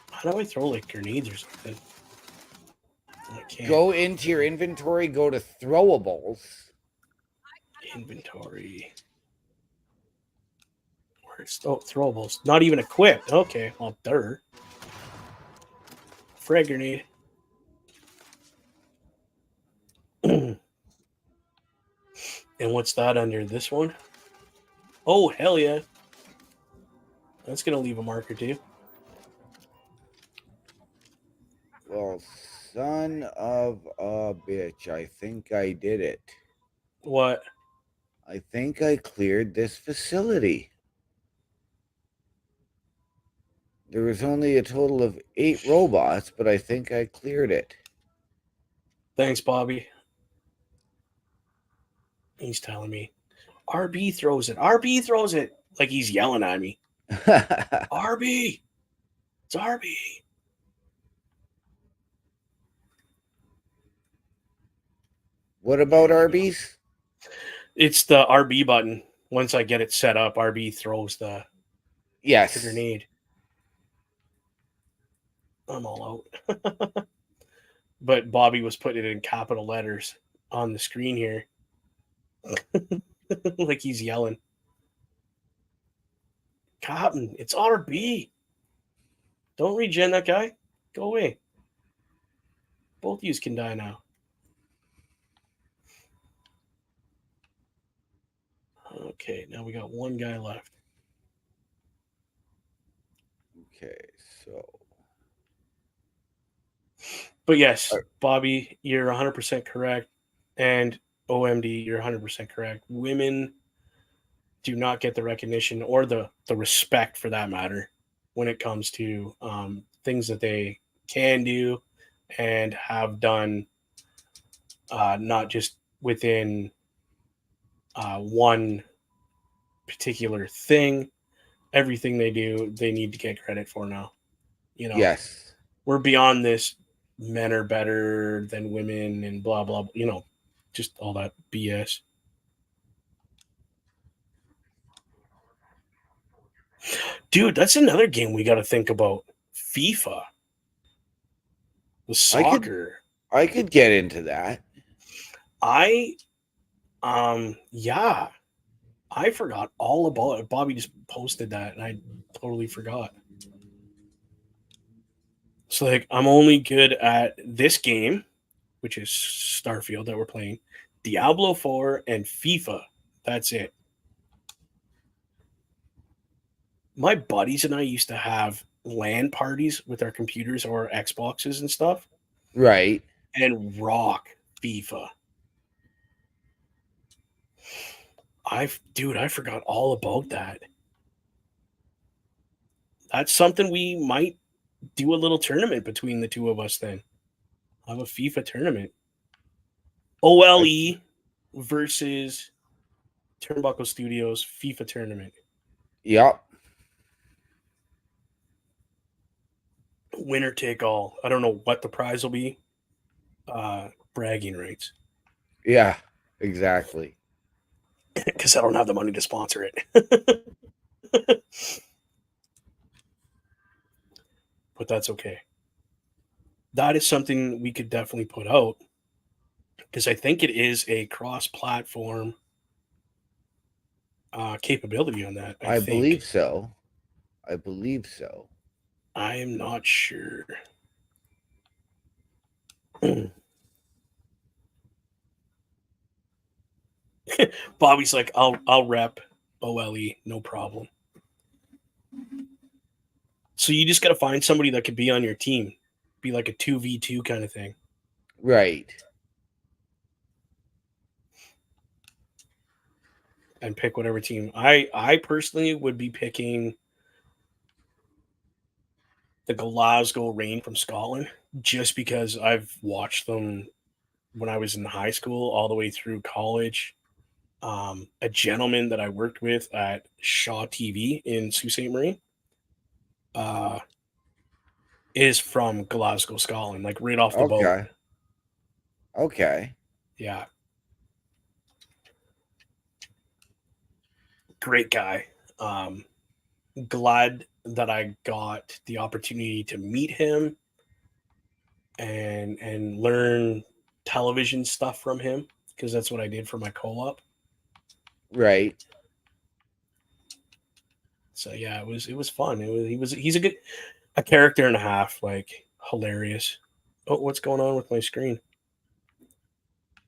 How do I throw like grenades or something? I can't. Go into your inventory, go to throwables. Inventory. Where's throwables? Not even equipped. Okay, well, dirt. Frag grenade. And what's that under this one? Oh, hell yeah. That's going to leave a mark or two. Well, son of a bitch, I think I did it. What? I think I cleared this facility. There was only a total of 8 robots, but I think I cleared it. Thanks, Bobby. He's telling me. RB throws it. RB throws it. Like he's yelling at me. RB. It's RB. What about Arby's? It's the RB button. Once I get it set up, RB throws the Yes. grenade. I'm all out. But Bobby was putting it in capital letters on the screen here. Like he's yelling. Cotton, it's RB. Don't regen that guy. Go away. Both of you can die now. Okay, now we got one guy left. Okay, so. But yes, Bobby, you're 100% correct. And OMD, you're 100% correct. Women do not get the recognition or the respect, for that matter, when it comes to things that they can do and have done, not just within one particular thing. Everything they do, they need to get credit for now. You know, Yes. we're beyond this. Men are better than women and blah, blah, you know, just all that BS. Dude, that's another game we got to think about. FIFA. The soccer. I could get into that. Yeah. I forgot all about it. Bobby just posted that and I totally forgot. So, like, I'm only good at this game, which is Starfield that we're playing, Diablo 4, and FIFA. That's it. My buddies and I used to have LAN parties with our computers or our Xboxes and stuff. Right. And rock FIFA. I forgot all about that. That's something we might do a little tournament between the two of us then. Have a FIFA tournament. OLE versus Turnbuckle Studios FIFA tournament. Yep. Winner take all. I don't know what the prize will be. Bragging rights. Yeah, exactly. Because I don't have the money to sponsor it. But that's okay. That is something we could definitely put out. Because I think it is a cross-platform capability on that. I believe so. I believe so. I am not sure. Bobby's like, I'll rep OLE, no problem. So you just got to find somebody that could be on your team, be like a 2v2 kind of thing. Right. And pick whatever team. I personally would be picking the Glasgow Rain from Scotland, just because I've watched them when I was in high school all the way through college. A gentleman that I worked with at Shaw TV in Sault Ste. Marie is from Glasgow, Scotland, like right off the boat. Okay. Okay. Yeah. Great guy. Glad that I got the opportunity to meet him and learn television stuff from him, because that's what I did for my co-op. Right. So yeah, it was fun. He's a character and a half, like hilarious. Oh, what's going on with my screen?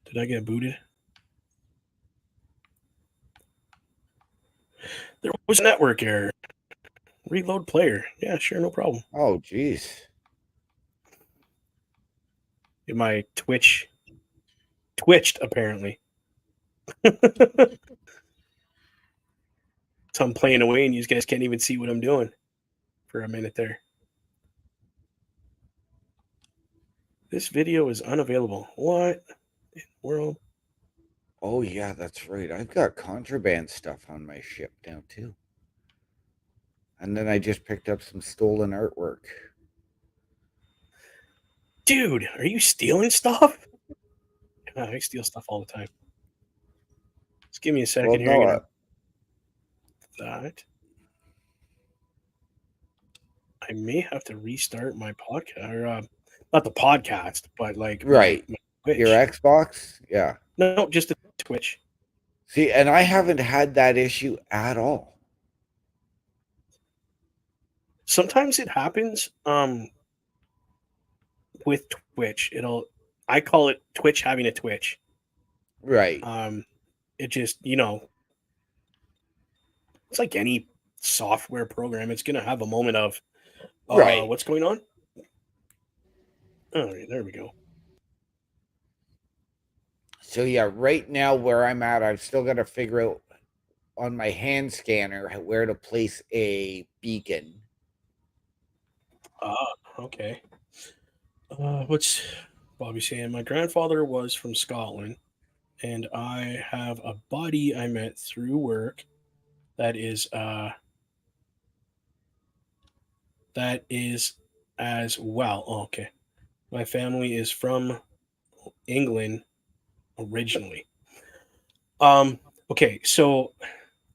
Did I get booted? There was a network error. Reload player. Yeah, sure, no problem. Oh, geez. My Twitch twitched apparently. So I'm playing away, and you guys can't even see what I'm doing for a minute there. This video is unavailable. What in the world? Oh, yeah, that's right. I've got contraband stuff on my ship now, too. And then I just picked up some stolen artwork. Dude, are you stealing stuff? I steal stuff all the time. Just give me a second Well, here. no, That. I may have to restart my podcast, or not the podcast, but like right. my Twitch. Your Xbox? Yeah. No, just the Twitch. See, and I haven't had that issue at all. Sometimes it happens with Twitch. I call it Twitch having a Twitch. Right. It just, it's like any software program. It's going to have a moment of, Right. what's going on? All right, there we go. So, yeah, right now where I'm at, I've still got to figure out on my hand scanner where to place a beacon. Okay. What's Bobby saying? My grandfather was from Scotland, and I have a buddy I met through work that is as well. Oh, okay. My family is from England originally. Okay, so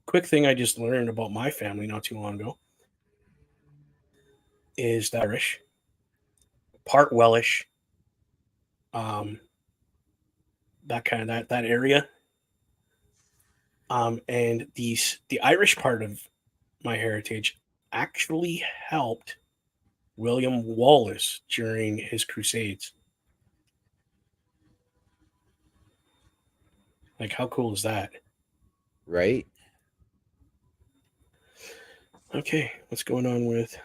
quick thing I just learned about my family not too long ago is that Irish, part Welsh, that kind of that area. And the Irish part of my heritage actually helped William Wallace during his crusades. Like, how cool is that? Right. Okay, what's going on with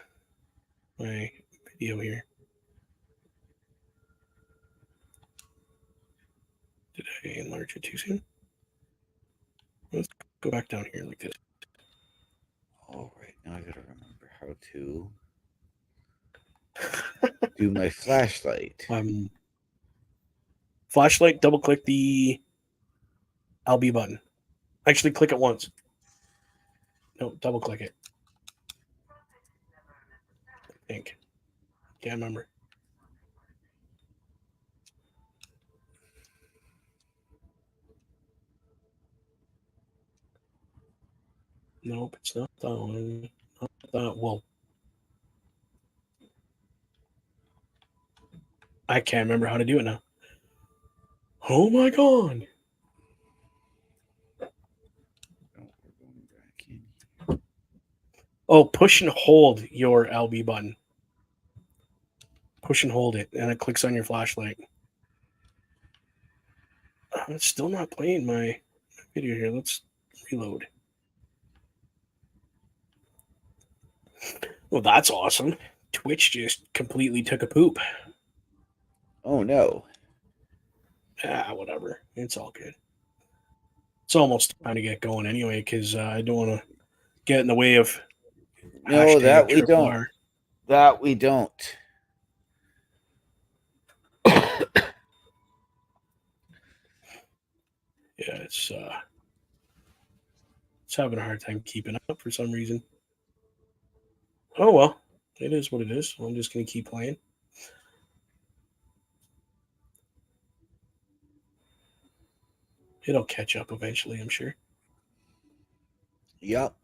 my video here? Did I enlarge it too soon? Let's go back down here like this. All right. Now I got to remember how to do my flashlight. Flashlight, double click the LB button. Actually, click it once. No, double click it. I think. Can't remember. Nope, it's not that one. Not that. Well, I can't remember how to do it now. Oh my god. Oh, we're going back in. Oh, push and hold your LB button. Push and hold it, and it clicks on your flashlight. It's still not playing my video here. Let's reload. Well, that's awesome. Twitch just completely took a poop. Oh, no. Whatever. It's all good. It's almost time to get going anyway, because I don't want to get in the way of No, that we triple don't. R. That we don't. Yeah, it's It's having a hard time keeping up for some reason. Oh well, it is what it is. I'm just gonna keep playing. It'll catch up eventually, I'm sure. Yep.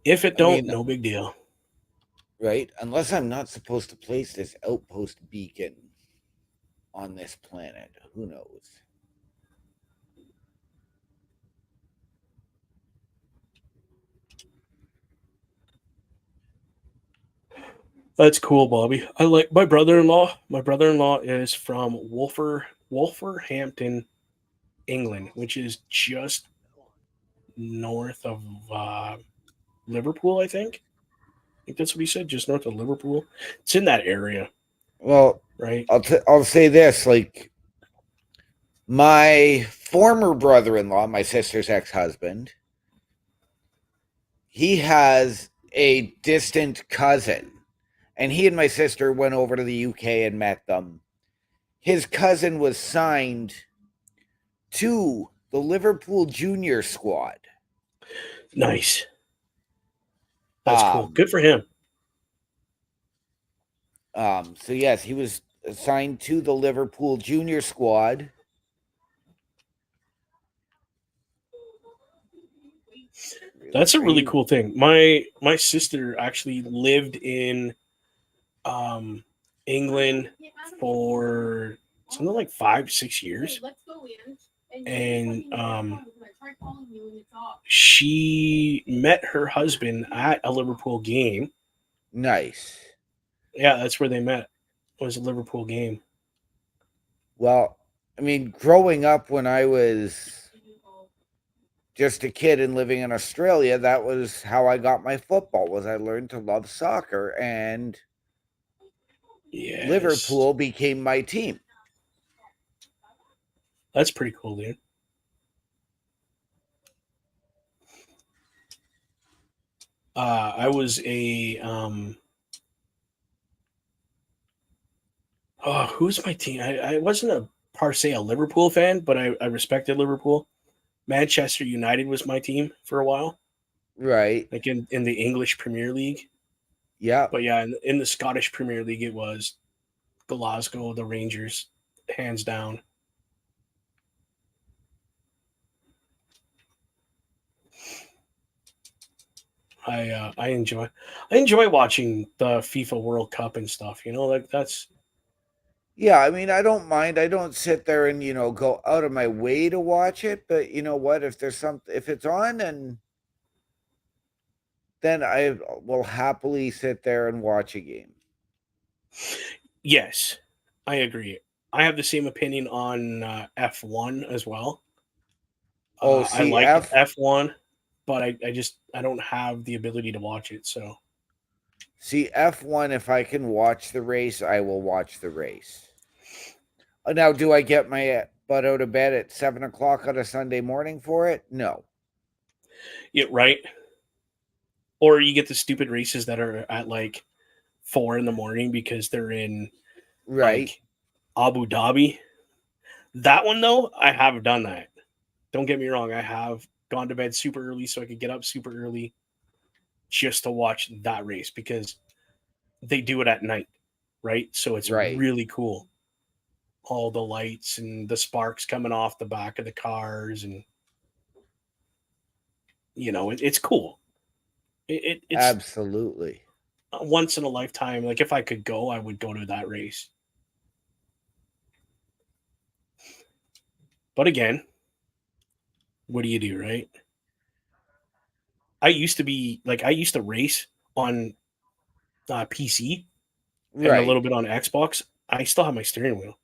If it I don't, mean, no big deal. right? Unless I'm not supposed to place this outpost beacon on this planet. Who knows? That's cool, Bobby. I like my brother-in-law. My brother-in-law is from Wolverhampton, England, which is just north of Liverpool, I think. I think that's what he said, just north of Liverpool. It's in that area, Well, right? I'll say this, like my former brother-in-law, my sister's ex-husband, he has a distant cousin, and he and my sister went over to the UK and met them. His cousin was signed to the Liverpool junior squad. Nice. That's cool. Good for him. So yes, he was assigned to the Liverpool junior squad. That's a really cool thing. My sister actually lived in England for something like 5-6 years. And she met her husband at a Liverpool game. Nice. Yeah, that's where they met. It was a Liverpool game. Well, I mean, growing up when I was just a kid and living in Australia, that was how I got my football. Was I learned to love soccer, and Yes. Liverpool became my team. That's pretty cool, dude. I was a who's my team? I wasn't a per se a Liverpool fan, but I respected Liverpool. Manchester United was my team for a while, Right. like in the English Premier League. Yeah. But yeah, in the Scottish Premier League, it was Glasgow, the Rangers, hands down. I enjoy watching the FIFA World Cup and stuff. You know, like that's Yeah, I mean, I don't mind. I don't sit there and, go out of my way to watch it, but you know what? If there's if it's on, and then I will happily sit there and watch a game. yes, I agree. I have the same opinion on F1 as well. Oh, I see, like F1, but I don't have the ability to watch it. So F1, if I can watch the race, I will watch the race. Now, do I get my butt out of bed at 7 o'clock on a Sunday morning for it? No. yeah, right. Or you get the stupid races that are at like 4 a.m. because they're in Right. like Abu Dhabi. That one though, I have done that. Don't get me wrong, I have gone to bed super early so I could get up super early just to watch that race because they do it at night, right? So it's Right. really cool. All the lights and the sparks coming off the back of the cars, and it's cool. It's Absolutely. once in a lifetime. Like if I could go, I would go to that race. But again, what do you do, right? I used to race on PC and a Right. little bit on Xbox. I still have my steering wheel,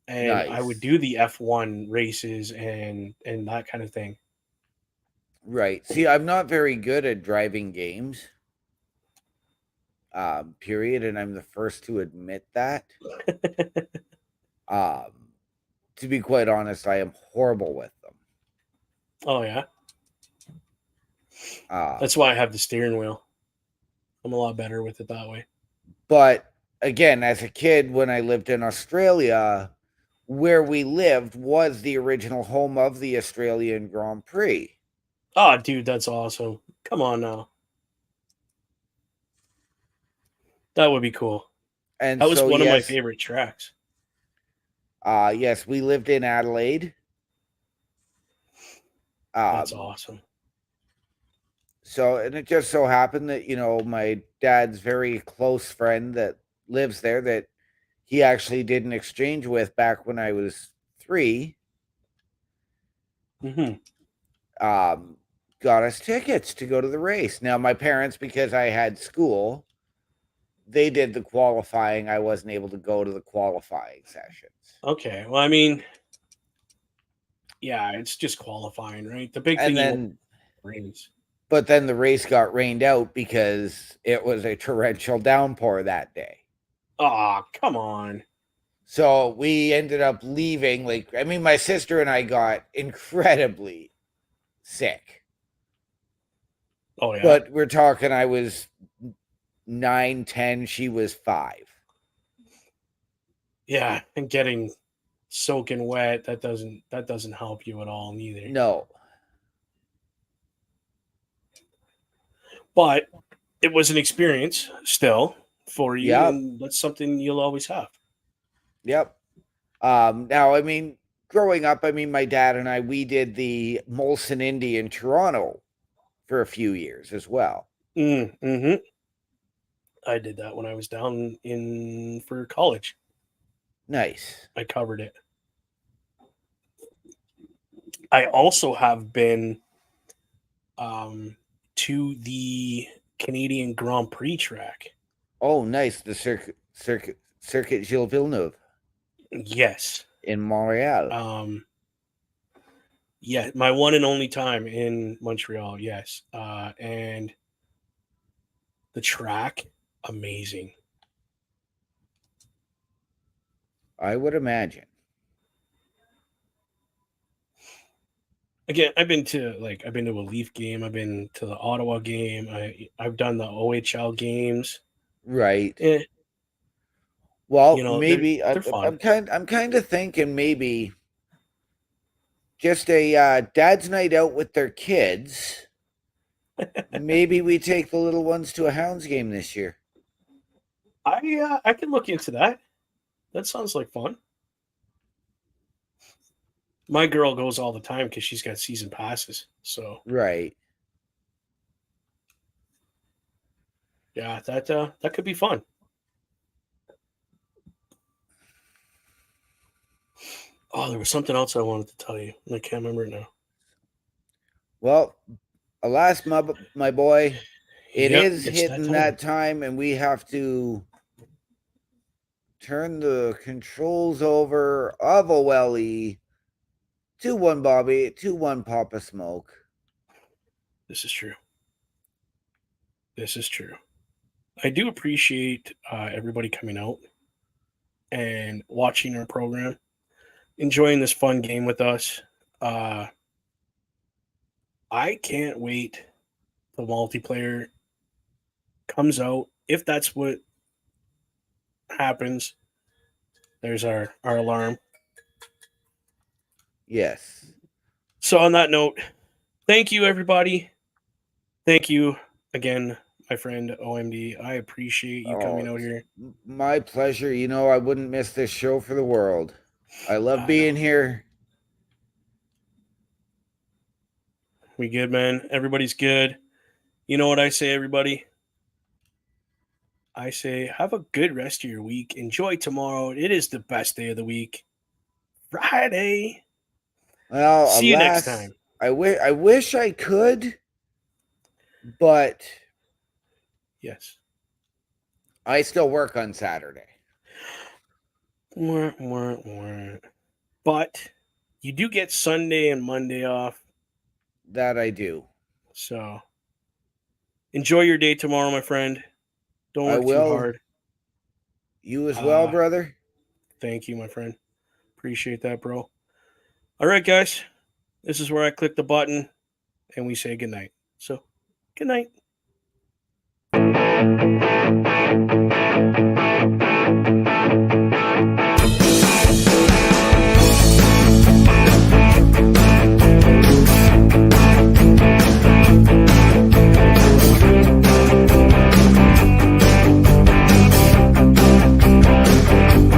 and I would Nice. do the F1 races and that kind of thing. Right. See, I'm not very good at driving games. Period, and I'm the first to admit that. To be quite honest, I am horrible with them. Oh yeah, that's why I have the steering wheel. I'm a lot better with it that way. But again, as a kid, when I lived in Australia, where we lived was the original home of the Australian Grand Prix. Oh, dude, that's awesome. Come on now. That would be cool. And That was so, one of my yes, favorite tracks. yes, we lived in Adelaide. That's awesome. So, and it just so happened that, my dad's very close friend that lives there, that he actually did an exchange with back when I was 3, hmm got us tickets to go to the race. Now, my parents, because I had school, they did the qualifying. I wasn't able to go to the qualifying sessions. Okay. Well, I mean, yeah, it's just qualifying, right? The big And thing you want then, rains. but then the race got rained out because it was a torrential downpour that day. Oh, come on. So we ended up leaving. My sister and I got incredibly sick. Oh, yeah. But we're talking, I was 9, 10, she was 5. Yeah, and getting soaking wet, that doesn't help you at all neither. No. But it was an experience still for you, Yep. and that's something you'll always have. Yep. Now, growing up, my dad and I, we did the Molson Indy in Toronto for a few years as well. Mm-hmm. I did that when I was down for college. Nice. I covered it. I also have been to the Canadian Grand Prix track. Oh, nice. The Circuit Gilles Villeneuve Yes. in Montreal. Yeah, my one and only time in Montreal, yes. And the track, amazing. I would imagine. Again, I've been to a Leaf game. I've been to the Ottawa game. I've done the OHL games. Right. Eh, Well, maybe they're fun. I'm kind of thinking maybe just a dad's night out with their kids. Maybe we take the little ones to a Hounds game this year. I can look into that. That sounds like fun. My girl goes all the time because she's got season passes. So Right. yeah, that could be fun. Oh, there was something else I wanted to tell you, and I can't remember it now. Well, alas, my boy, it Yep, is it's hitting that time, and we have to turn the controls over of O'Welly to one Bobby, to one Papa Smoke. This is true. This is true. I do appreciate everybody coming out and watching our program, enjoying this fun game with us. I can't wait till multiplayer comes out. If that's what happens, there's our alarm. Yes. So on that note, thank you, everybody. Thank you again, my friend OMD. I appreciate you coming out here. My pleasure. I wouldn't miss this show for the world. I love being here. We good, man. Everybody's good. You know what I say, everybody? I say have a good rest of your week. Enjoy tomorrow. It is the best day of the week. Friday. Well, See you next alas, time. I wish I could, but Yes. I still work on Saturday. But you do get Sunday and Monday off. That I do. So enjoy your day tomorrow, my friend. Don't I work too will. hard. You as well, brother. Thank you, my friend. Appreciate that, bro. All right, guys. This is where I click the button and we say goodnight. So, good night.